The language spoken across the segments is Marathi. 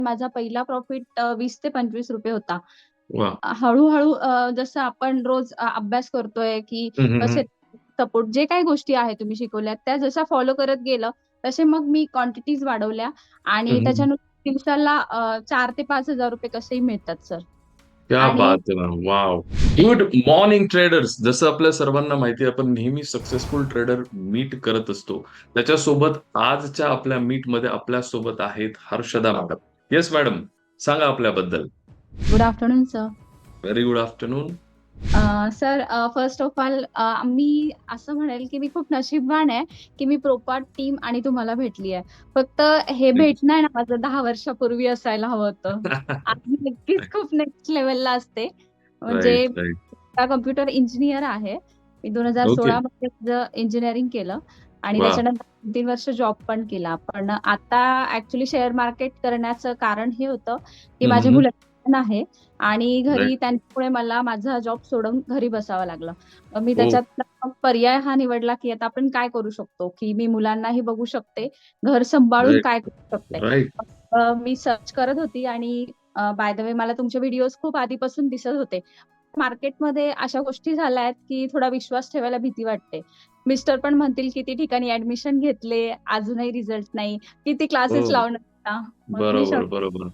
माझा पहिला प्रॉफिट 20 ते 25 रुपये होता. वाह! हळू-हळू जसं आपण रोज अभ्यास करतोय, की हं, हं, हं. कसे सपोर्ट जे काही गोष्टी आहेत तुम्ही शिकवल्यात, त्या जशा फॉलो करत गेलं, तसे मग मी क्वांटिटीज वाढवल्या हं, आणि हं. त्याच्यानुसार दिवसाला 4 ते 5,000 रुपये कसेही मिळतात सर. क्या आणि बात है ma'am! Wow! Good morning traders. जसं आपल्या सर्वांना माहिती आहे, आपण नेहमी सक्सेसफुल ट्रेडर मीट करत असतो. त्याच्यासोबत आजच्या आपल्या मीटमध्ये आपल्यासोबत आहेत हर्षदा मॅडम. येस मॅडम, सांगा आपल्याबद्दल. Good afternoon sir. Very good afternoon. Sir first of all मी असं म्हणेल की मी खूप नशीबवान आहे की मी प्रोपार्ट टीम आणि तुम्हाला भेटली आहे. फक्त हे थँक भेटणं आहे ना माझं 10 वर्षापूर्वी असायला हवं होतं. आज मी नक्कीच खूप नेक्स्ट लेवलला असते. राइट, म्हणजे राइट. कम्प्युटर इंजिनियर आहे. मी ओके. 2016 मध्ये इंजिनिअरिंग केलं आणि वाह! त्याच्यानंतर 3 वर्ष जॉब पण केला. पण आता ऍक्च्युली शेअर मार्केट करण्याचं कारण हे होतं की हं, माझे हं. मुलं आहे आणि राइट. घरी त्यांच्यामुळे मला माझा जॉब सोडून घरी बसावं लागलं. मी ओह! त्याच्यात पर्याय हा निवडला की आता आपण काय करू शकतो, की मी मुलांनाही बघू शकते, घर सांभाळून राइट, काय करू शकते. राइट. मी सर्च करत होती आणि बाय द वे मला तुमचे व्हिडिओज खूप आधीपासून दिसत होते. मार्केटमध्ये अशा गोष्टी झाल्या आहेत, की थोडा विश्वास ठेवायला भीती वाटते. मिस्टर पण म्हणतील किती ठिकाणी ऍडमिशन घेतले, अजूनही रिझल्ट नाही. किती क्लासेस हो. लावणार आता? मग मी बरोबर, बरोबर.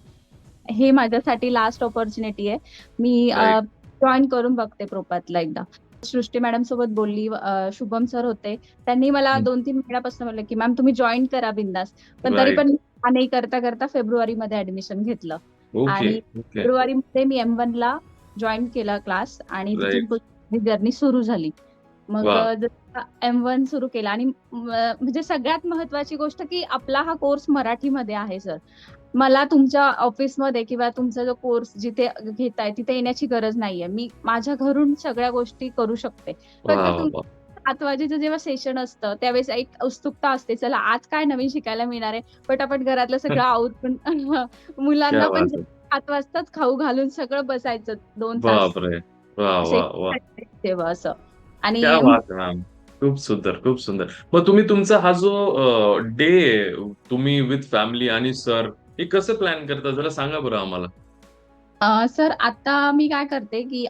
हे माझ्यासाठी लास्ट ऑपॉर्च्युनिटी आहे. मी राइट, जॉईन करून बघते प्रोपातला एकदा. सृष्टी मॅडम सोबत बोलली, शुभम सर होते. त्यांनी मला हं. 2-3 महिन्यापासून म्हणले, की "मॅम तुम्ही जॉइन करा बिंदास." पण तरी राइट. पण नाही करता फेब्रुवारीमध्ये ऍडमिशन घेतलं ओके, आणि ओके. फेब्रुवारीमध्ये मी M1ला जॉइन केला क्लास आणि तिथून राइट. पुढे जर्नी सुरू झाली. मग वाह! जसं M1 सुरू केला आणि म्हणजे सगळ्यात महत्त्वाची गोष्ट, की आपला हा कोर्स मराठीमध्ये आहे सर. मला तुमच्या ऑफिसमध्ये किंवा तुमचा जो कोर्स जिथे घेताय तिथे येण्याची गरज नाहीये. मी माझ्या घरून सगळ्या गोष्टी करू शकते. फक्त वाह, वाह, वाह! 7 वाजेचं जेव्हा सेशन असतं, त्यावेळेस एक उत्सुकता असते. चला आज काय नवीन शिकायला मिळणार आहे? पटापट घरातलं सगळं आवरून मुलांना क्या पण बात है! 7 वाजताच खाऊ घालून सगळं बसायचं 2 तास. बापरे! वाह, वाह, वाह! सेशन तेव्हा असं. क्या आणि बात है मॅम! खूप सुंदर, खूप सुंदर. मग तुम्ही तुमचा हा जो डे तुम्ही विथ फॅमिली आणि सर हे कसं प्लॅन करता जरा सांगा बरं आम्हाला? सर आता मी काय करते, की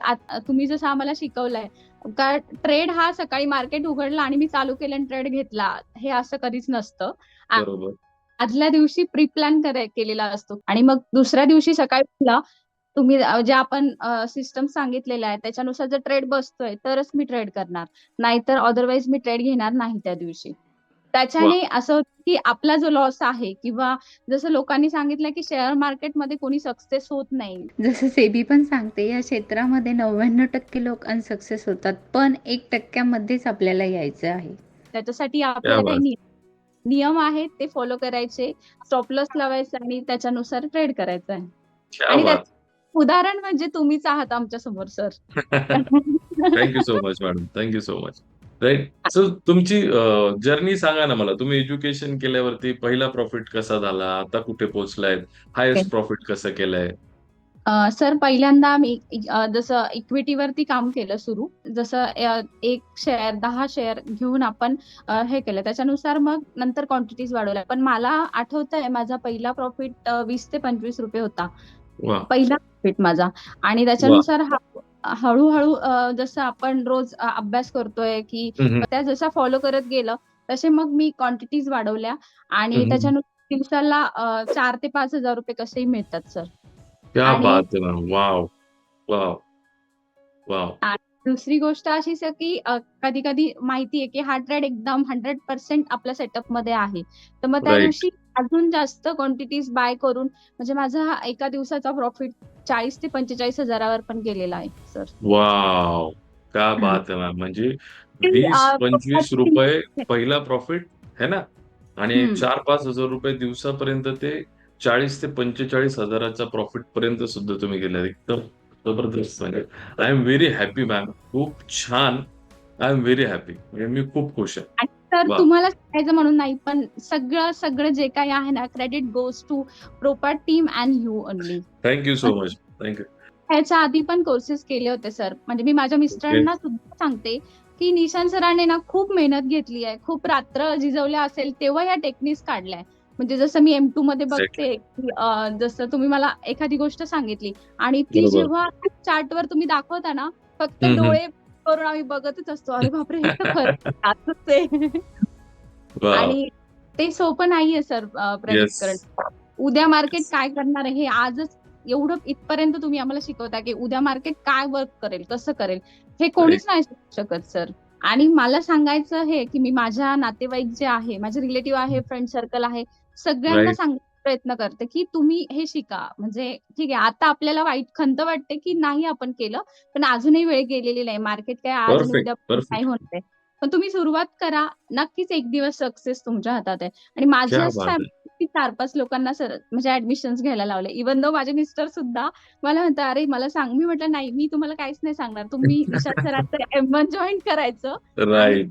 तुम्ही जसं आम्हाला शिकवलंय, का ट्रेड हा सकाळी मार्केट उघडलं आणि मी चालू केलं आणि ट्रेड घेतला, हे असं कधीच नसतं. बरोबर. आदल्या दिवशी प्री प्लॅन केलेला असतो आणि मग दुसऱ्या दिवशी सकाळी उठला, तुम्ही जे आपण सिस्टम सांगितलेलं आहे त्याच्यानुसार जर ट्रेड बसतोय तरच मी ट्रेड करणार. नाहीतर अदरवाईज मी ट्रेड घेणार नाही त्या दिवशी. वाह! त्याच्याने असं होतं, की आपला जो लॉस आहे किंवा जसं लोकांनी सांगितलं, की शेअर मार्केटमध्ये कोणी सक्सेस होत नाही. जसं सेबी पण सांगते, या क्षेत्रामध्ये 99% लोक अनसक्सेस होतात, पण 1% आपल्याला यायचं आहे. त्याच्यासाठी क्या आपल्याला काही बात! नियम आहेत ते फॉलो करायचे, स्टॉप लॉस लावायचा आणि त्याच्यानुसार ट्रेड करायचा आहे. क्या आणि बात! त्याचं उदाहरण म्हणजे तुम्हीच आहात आमच्या समोर sir. Thank you so much madam. Thank you so much. Right. So तुमची जर्नी सांगा ना मला. तुम्ही एज्युकेशन केल्यावरती पहिला प्रॉफिट कसा झाला? आता कुठे पोहोचलायत? हायेस्ट प्रॉफिट कसं केलंय? सर पहिल्यांदा मी जसं इक्विटीवरती काम केलं सुरू. जसं 1 शेअर, 10 शेअर घेऊन आपण हे केलं. त्याच्यानुसार मग नंतर क्वांटिटीज वाढवल्या. पण मला आठवतंय माझा पहिला प्रॉफिट 20 ते 25 रुपये होता. वाह! पहिला प्रॉफिट माझा आणि वाह! त्याच्यानुसार हळू-हळू जसं आपण रोज अभ्यास करतोय, की हं, हं. त्या जशा फॉलो करत गेलं, तसे मग मी क्वांटिटीज वाढवल्या हं, आणि हं. त्याच्यानुसार दिवसाला 4 ते 5,000 रुपये कसेही मिळतात सर. क्या आणि बात है मॅम! वॉव! वॉव! वॉव! आणि दुसरी गोष्ट अशीच आहे, की कधी-कधी माहिती आहे, की हा ट्रेड एकदम 100% आपल्या सेटअपमध्ये आहे. तर मग त्या राइट. दिवशी अजून जास्त क्वांटिटीज बाय करून म्हणजे माझा हा एका दिवसाचा प्रॉफिट 40,000 ते 45,000 वर पण गेलेला आहे सर. वॉव! क्या हं. बात है मॅम! म्हणजे ते ₹20-25 हं. पहिला प्रॉफिट है ना? आणि ₹4,000-5,000 दिवसापर्यंत ते 40,000 ते 45,000 चा प्रॉफिट पर्यंत सुद्धा तुम्ही गेलात. एकदम जबरदस्त म्हणजे I am very happy ma'am. खूप छान. I am very happy. म्हणजे मी खूप खुश आहे. आणि तर वाह! तुम्हाला सांगायचं म्हणून नाही, पण सगळं जे काही आहे ना, credit goes to proper team and you only. Thank you so much. Thank you. ह्याच्या आधी पण कोर्सेस केले होते सर. म्हणजे मी माझ्या ओके. मिस्टरांना सुद्धा सांगते, की निशांत सरांनी ना खूप मेहनत घेतली आहे. खूप रात्र झिजवल्या असेल, तेव्हा या टेक्निक्स काढल्या. म्हणजे जसं मी M2 मध्ये एक्झॅक्टली. बघते, की जसं तुम्ही मला एखादी गोष्ट सांगितली आणि ती बरोबर. जेव्हा चार्टवर तुम्ही दाखवता ना, फक्त हं, हं. डोळे करून आम्ही बघतच असतो. अरे बापरे! हे तर खरं असंच आहे. वॉव! आणि ते सोपं नाहीये सर प्रेडिक्ट येस. करणं. उद्या मार्केट काय करणार आहे हे आजच एवढं इथपर्यंत तुम्ही आम्हाला शिकवता, की उद्या मार्केट काय वर्क करेल, कसं करेल, हे राइट. कोणीच नाही सांगू शकत सर. आणि मला सांगायचं हे, की मी माझ्या नातेवाईक जे आहे, माझे रिलेटिव्ह आहे, फ्रेंड सर्कल आहे, सगळ्यांना राइट. सांगण्याचा प्रयत्न करते, की तुम्ही हे शिका. म्हणजे ठीक आहे, आता आपल्याला वाईट खंत वाटते, की नाही आपण केलं, पण अजूनही वेळ गेलेली नाही. मार्केट काय आज आणि परफेक्ट, उद्या नाही परफेक्ट. होणार आहे. पण तुम्ही सुरुवात करा. नक्कीच एक दिवस सक्सेस तुमच्या हातात आहे. आणि क्या माझ्याच बात है! फॅमिलीत 4-5 लोकांना सर म्हणजे ऍडमिशन्स घ्यायला लावले. इव्हन दो माझे मिस्टर सुद्धा मला म्हणतात, "अरे मला सांग." मी म्हटलं, "नाही, मी तुम्हाला काहीच नाही सांगणार. तुम्ही निशांत सरांचं M1 जॉइन करायचं आणि राइट.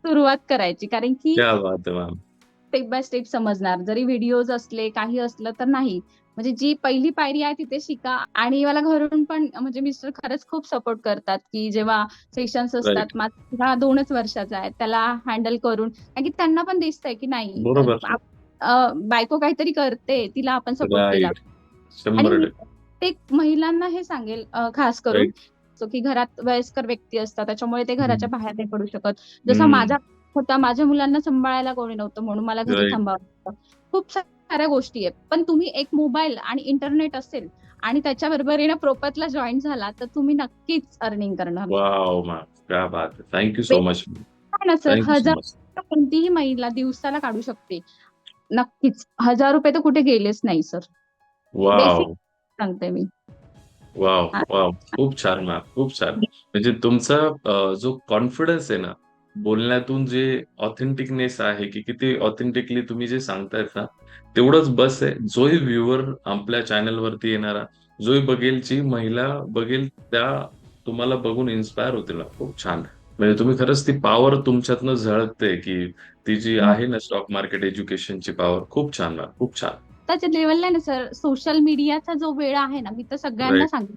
सुरुवात करायची." कारण की क्या बात है मैम! स्टेप बाय स्टेप समजणार. जरी व्हिडिओज असले, काही असलं तर नाही. म्हणजे जी पहिली पायरी आहे तिथे शिका. आणि मला घरून पण म्हणजे मिस्टर खरंच खूप सपोर्ट करतात, की जेव्हा सेशन्स असतात. राइट. माझा मुलगा 2च वर्षाचा आहे. त्याला हँडल करून कारण की त्यांना पण दिसतंय, की नाही बरोबर. बायको काहीतरी करते, तिला आपण सपोर्ट केला. राइट. आणि 100% प्रत्येक महिलांना हे सांगेल खास करून राइट. सो की घरात वयस्कर व्यक्ती असतात त्याच्यामुळे ते हं. घराच्या बाहेर नाही पडू शकत. जसा हं. माझा होता, माझ्या मुलांना सांभाळायला कोणी नव्हतं म्हणून मला घरी राइट. थांबावं लागतं. खूप साऱ्या गोष्टी आहेत. पण तुम्ही एक मोबाईल आणि इंटरनेट असेल आणि त्याच्या बरोबरीने प्रोपतला जॉईन झाला तर तुम्ही नक्कीच अर्निंग करणार. Wow ma'am! क्या बात है! Thank you so basic much. आहे ना sir, thank you so much. 1000 कोणतीही महिला दिवसाला काढू शकते. नक्कीच. ₹1000 तर कुठे गेलेच नाही सर. Basic wow! सांगते मी. वॉव! हां. वॉव! खूप छान मॅम, खूप छान. म्हणजे तुमचा जो कॉन्फिडन्स आहे ना, बोलण्यातून जे ऑथेंटिकनेस आहे, की किती ऑथेंटिकली तुम्ही जे सांगतायत ना, तेवढंच बस आहे. जोही व्ह्यूअर आपल्या चॅनलवरती येणारा, जोही बघेल, जी महिला बघेल, त्या तुम्हाला बघून इन्स्पायर होतील ना. खूप छान. म्हणजे तुम्ही खरंच ती पॉवर तुमच्यातनं झळकते, की ती जी आहे ना स्टॉक मार्केट एज्युकेशनची पॉवर. खूप छान मॅम, खूप छान. आताच्या लेव्हलला ना सर, सोशल मीडियाचा जो वेळ आहे ना, मी तर सगळ्यांना राइट. सांगते,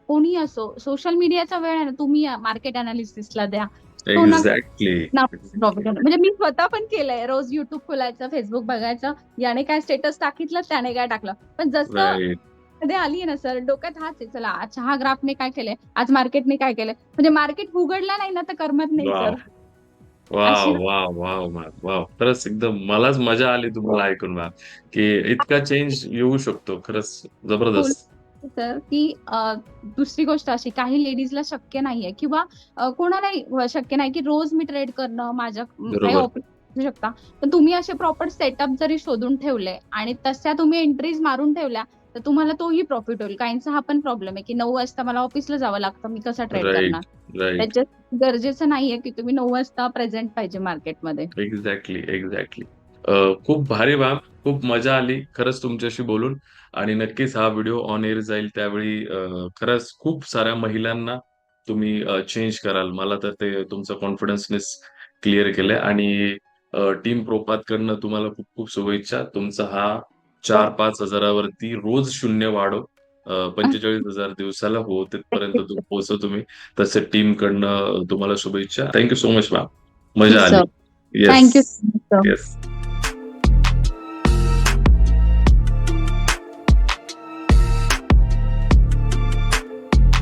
कोणी असो, सोशल मीडियाचा वेळ आहे ना, तुम्ही मार्केट अनालिसिसला द्या. तो एक्झॅक्टली. ना प्रॉफिट एक्झॅक्टली. होणार. म्हणजे मी स्वतः पण केलंय. रोज YouTube खोलायचं, Facebook बघायचं. याने काय स्टेटस टाकितलं, त्याने काय टाकलं. पण जसं राइट. मध्ये आली ना सर, डोक्यात हाच आहे, चला आज चहा ग्राफने काय केलंय, आज मार्केटने काय केलंय. म्हणजे मार्केट उघडला नाही ना, तर करमत नाही वॉव! सर. वॉव! अशी वॉव! वॉव! Ma'am, wow! खरंच एकदम मलाच मजा आली तुम्हाला ऐकून मॅम, की इतका चेंज येऊ शकतो. खरंच बोल जबरदस्त. सर, की दुसरी गोष्ट अशी काही लेडीजला शक्य नाहीये किंवा कोणालाही शक्य नाही, की रोज मी ट्रेड करणं माझ्या काही बरोबर. ऑफिस असू शकता. पण तुम्ही असे प्रॉपर सेटअप जरी शोधून ठेवले आणि तशा तुम्ही एंट्रीज मारून ठेवल्या, तर तुम्हाला तोही प्रॉफिट होईल. काहींचा हा पण प्रॉब्लेम आहे, की 9 वाजता मला ऑफिसला जावं लागतं. मी कसा ट्रेड करणार? Right, right. त्याच्यात गरजेचं नाहीये, की तुम्ही 9 वाजता प्रेझेंट पाहिजे मार्केटमध्ये. Exactly, exactly. खूप भारी मॅम, खूप मजा आली खरंच तुमच्याशी बोलून आणि नक्कीच हा व्हिडिओ ऑन एअर जाईल त्यावेळी खरंच खूप साऱ्या महिलांना तुम्ही चेंज कराल. मला तर ते तुमचं कॉन्फिडन्सनेस क्लिअर केलंय आणि टीम प्रोपातकडनं तुम्हाला खूप खूप शुभेच्छा. तुमचा हा 4-5 हजारावरती रोज शून्य वाढो. 45,000 दिवसाला हो तिथपर्यंत पोहोचो तुम्ही. तसं टीमकडनं तुम्हाला शुभेच्छा. Thank so much ma'am. मजा आली. Sir, yes. Thank you. Yes.